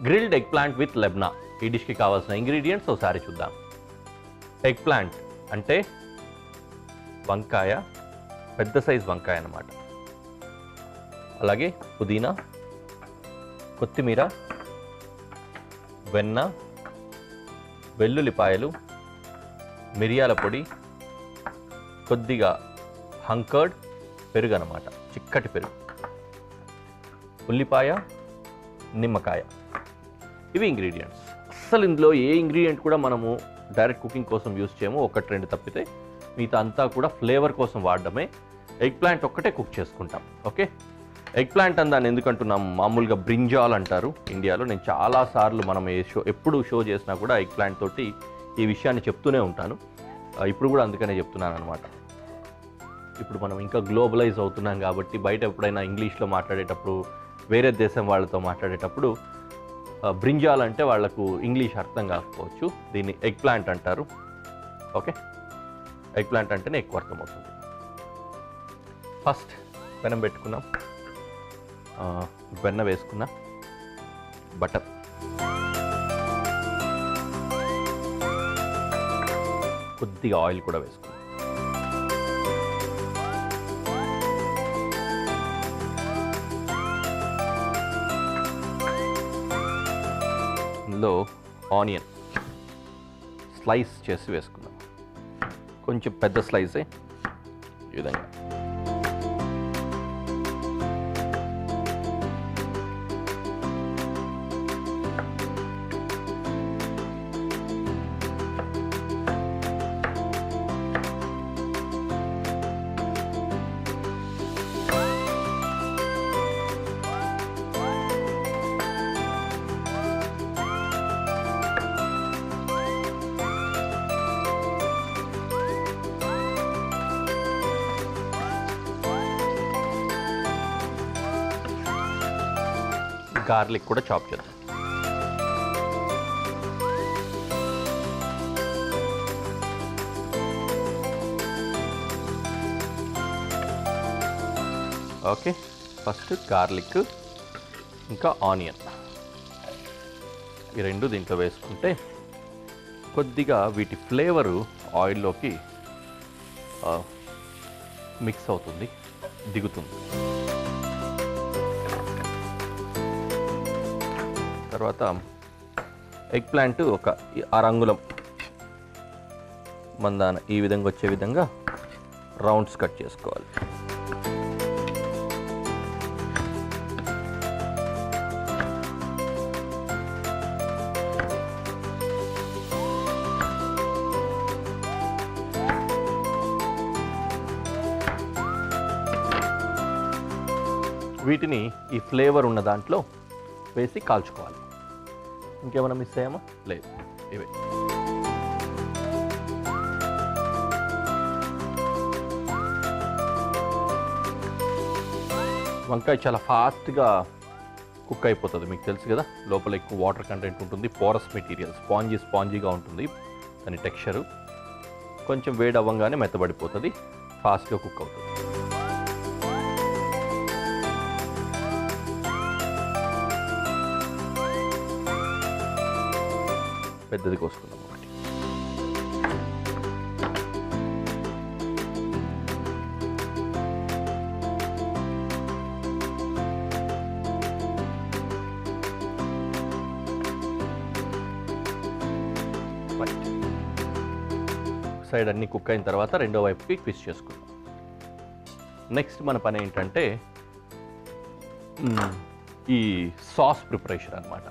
Grilled eggplant with labneh. ఈ డిష్కి కావాల్సిన ఇంగ్రీడియంట్స్ ఒకసారి చూద్దాం. ఎగ్ ప్లాంట్ అంటే వంకాయ, పెద్ద సైజ్ వంకాయ అన్నమాట. అలాగే పుదీనా, కొత్తిమీర, వెన్న, వెల్లుల్లిపాయలు, మిరియాల పొడి, కొద్దిగా హంకర్డ్ పెరుగు అన్నమాట, చిక్కటి పెరుగు, ఉల్లిపాయ, నిమ్మకాయ. ఇవి ఇంగ్రీడియంట్స్. అస్సలు ఇందులో ఏ ఇంగ్రీడియంట్ కూడా మనము డైరెక్ట్ కుకింగ్ కోసం యూజ్ చేయము, ఒకటి రెండు తప్పితే. మిగతా అంతా కూడా ఫ్లేవర్ కోసం వాడడమే. ఎగ్ ప్లాంట్ ఒక్కటే కుక్ చేసుకుంటాం. ఓకే, ఎగ్ ప్లాంట్ అని దాన్ని ఎందుకంటున్నాం, మామూలుగా బ్రింజాల్ అంటారు ఇండియాలో. నేను చాలాసార్లు మనం ఎప్పుడు షో చేసినా కూడా ఎగ్ ప్లాంట్ తోటి ఈ విషయాన్ని చెప్తూనే ఉంటాను. ఇప్పుడు కూడా అందుకనే చెప్తున్నాను అనమాట. ఇప్పుడు మనం ఇంకా గ్లోబలైజ్ అవుతున్నాం కాబట్టి బయట ఎప్పుడైనా ఇంగ్లీష్లో మాట్లాడేటప్పుడు, వేరే దేశం వాళ్ళతో మాట్లాడేటప్పుడు బ్రింజాల్ అంటే వాళ్లకు ఇంగ్లీష్ అర్థం కాకపోవచ్చు. దీన్ని ఎగ్ ప్లాంట్ అంటారు. ఓకే, ఎగ్ ప్లాంట్ అంటేనే ఎక్కువ అర్థమవుతుంది. ఫస్ట్ పెనం పెట్టుకున్నాం, వెన్న వేసుకున్నా, బటర్, కొద్దిగా ఆయిల్ కూడా వేసుకున్నాం. ఇందులో ఆనియన్ స్లైస్ చేసి వేసుకున్నాం, కొంచెం పెద్ద స్లైసే. ఈ విధంగా గార్లిక్ కూడా చాప్ చేద్దాం. ఓకే, ఫస్ట్ గార్లిక్ ఇంకా ఆనియన్ ఈ రెండు దీంట్లో వేసుకుంటే కొద్దిగా వీటి ఫ్లేవరు ఆయిల్లోకి మిక్స్ అవుతుంది, దిగుతుంది. తర్వాత ఎగ్ ప్లాంట్ ఒక అరంగుళం మందాన ఈ విధంగా వచ్చే విధంగా రౌండ్స్ కట్ చేసుకోవాలి. వీటిని ఈ ఫ్లేవర్ ఉన్న దాంట్లో వేసి కాల్చుకోవాలి. ఇంకేమైనా మిస్ అయ్యామా? లేదు, ఇవే. వంకాయ చాలా ఫాస్ట్గా కుక్ అయిపోతుంది, మీకు తెలుసు కదా. లోపల ఎక్కువ వాటర్ కంటెంట్ ఉంటుంది, పోరస్ మెటీరియల్, స్పాంజీగా ఉంటుంది దాని టెక్స్చరు. కొంచెం వేడి అవ్వగానే మెత్తబడిపోతుంది, ఫాస్ట్గా కుక్ అవుతుంది. పెద్దది కోసుకుందాం ఒకటి. సైడ్ అన్ని కుక్ అయిన తర్వాత రెండో వైపుకి ట్విస్ట్ చేసుకుందాం. నెక్స్ట్ మన పని ఏంటంటే ఈ సాస్ ప్రిపరేషన్ అన్నమాట.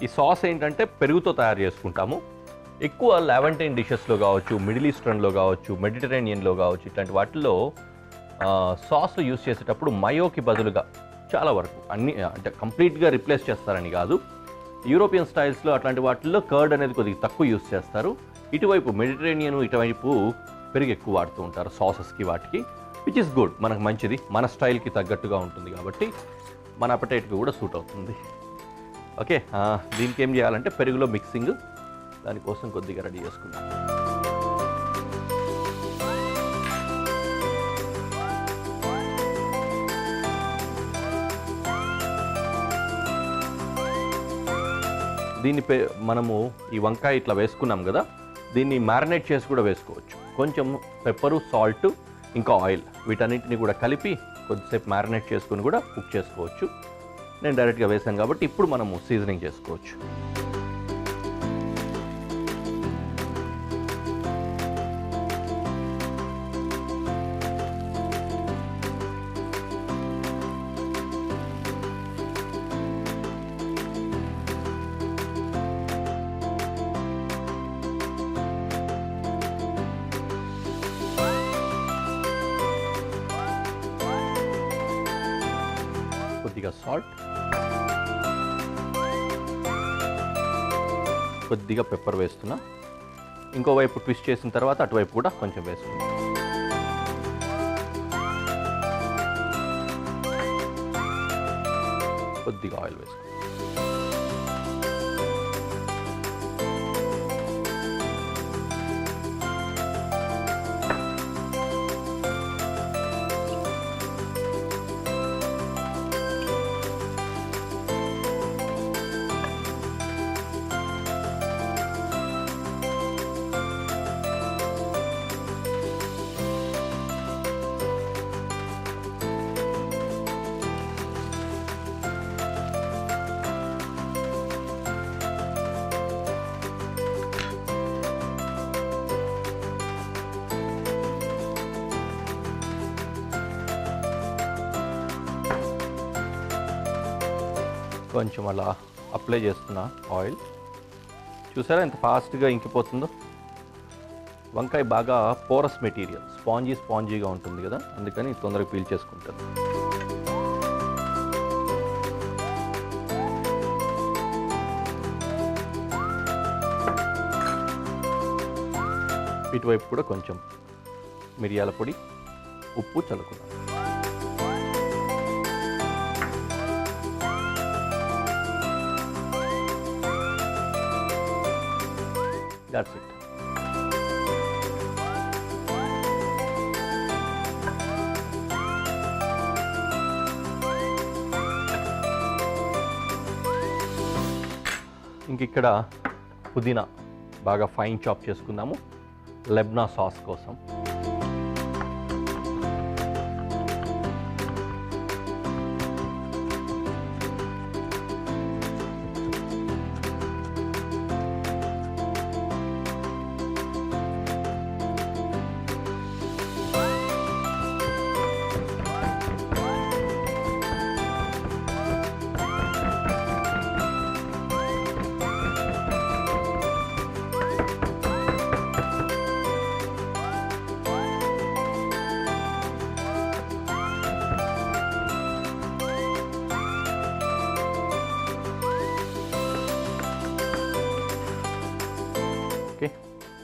ఈ సాస్ ఏంటంటే పెరుగుతో తయారు చేసుకుంటాము. ఎక్కువ లావెంటైన్ డిషెస్లో కావచ్చు, మిడిల్ ఈస్టర్న్లో కావచ్చు, మెడిటరేనియన్లో కావచ్చు, ఇట్లాంటి వాటిల్లో సాస్ యూస్ చేసేటప్పుడు మయోకి బదులుగా చాలా వరకు అన్ని, అంటే కంప్లీట్గా రిప్లేస్ చేస్తారని కాదు, యూరోపియన్ స్టైల్స్లో అట్లాంటి వాటిల్లో కర్డ్ అనేది కొద్దిగా తక్కువ యూస్ చేస్తారు. ఇటువైపు మెడిటరేనియన్, ఇటువైపు పెరుగు ఎక్కువ వాడుతూ ఉంటారు సాసెస్కి వాటికి, విచ్ ఇస్ గుడ్, మనకు మంచిది, మన స్టైల్కి తగ్గట్టుగా ఉంటుంది కాబట్టి మన అపటైట్కి కూడా సూట్ అవుతుంది. ఓకే, దీనికి ఏం చేయాలంటే పెరుగులో మిక్సింగ్, దానికోసం కొద్దిగా రెడీ చేసుకున్నాం. దీన్ని మనము ఈ వంకాయ ఇట్లా వేసుకున్నాం కదా, దీన్ని మ్యారినేట్ చేసి కూడా వేసుకోవచ్చు. కొంచెం పెప్పరు, సాల్ట్, ఇంకా ఆయిల్ వీటన్నిటిని కూడా కలిపి కొద్దిసేపు మ్యారినేట్ చేసుకుని కూడా కుక్ చేసుకోవచ్చు. నేను డైరెక్ట్గా వేసాను కాబట్టి ఇప్పుడు మనము సీజనింగ్ చేసుకోవచ్చు. కొద్దిగా సాల్ట్, కొద్దిగా పెప్పర్ వేస్తున్నా. ఇంకోవైపు ట్విస్ట్ చేసిన తర్వాత అటువైపు కూడా కొంచెం వేసుకున్నా. కొద్దిగా ఆయిల్ వేసుకున్నా. కొంచెం అలా అప్లై చేస్తున్నా ఆయిల్. చూసారా ఎంత ఫాస్ట్గా ఇంకిపోతుందో. వంకాయ బాగా పోరస్ మెటీరియల్, స్పాంజీగా ఉంటుంది కదా, అందుకని తొందరగా పీల్ చేసుకుంటాను. ఇటువైపు కూడా కొంచెం మిరియాల పొడి, ఉప్పు చల్లుకున్నాను. That's it. ఇంకిక్కడ పుదీనా బాగా ఫైన్ చాప్ చేసుకుందాము లెబ్నా సాస్ కోసం.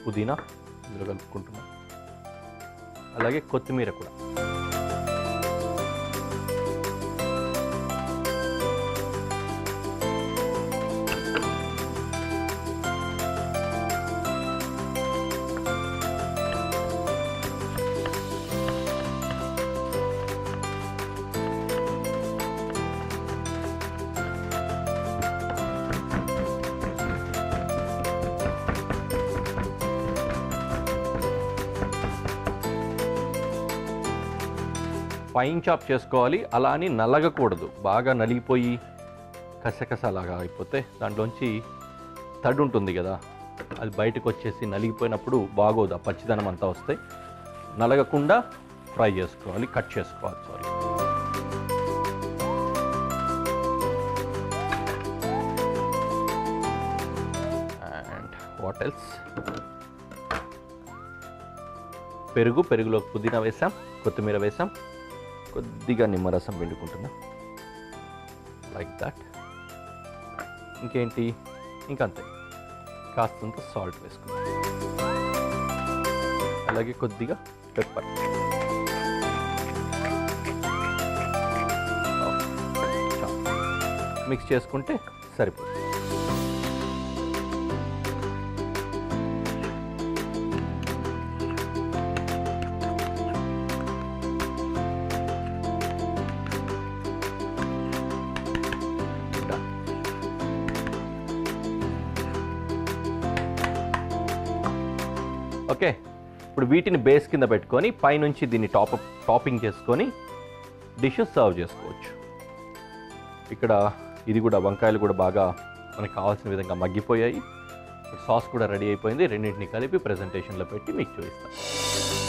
పుదీనా ఇందులో కలుపుకుంటున్నాం, అలాగే కొత్తిమీర కూడా. ఫైన్ చాప్ చేసుకోవాలి, అలా అని నలగకూడదు. బాగా నలిగిపోయి కసకసలాగా అయిపోతే దాంట్లోంచి తడి ఉంటుంది కదా, అది బయటకు వచ్చేసి నలిగిపోయినప్పుడు బాగోదు, ఆ పచ్చిదనం అంతా వస్తాయి. నలగకుండా ఫ్రై చేసుకోవాలి, కట్ చేసుకోవాలి. సారీ. And what else? పెరుగులోకి పుదీనా వేసాం, కొత్తిమీర వేసాం, కొద్దిగా నిమ్మరసం పిండుకుంటున్నా, లైక్ దట్. ఇంకేంటి, ఇంకంతే, కాస్తంత సాల్ట్ వేసుకున్నాం, అలాగే కొద్దిగా పెప్పర్. మిక్స్ చేసుకుంటే సరిపోతుంది. ఓకే, ఇప్పుడు వీటిని బేస్ కింద పెట్టుకొని పైనుంచి దీన్ని టాపింగ్ చేసుకొని డిష్ సర్వ్ చేసుకోవచ్చు. ఇక్కడ ఇది కూడా వంకాయలు కూడా బాగా మనకు కావాల్సిన విధంగా మగ్గిపోయాయి. సాస్ కూడా రెడీ అయిపోయింది. రెండింటిని కలిపి ప్రెజెంటేషన్లో పెట్టి మీకు చూపిస్తాను.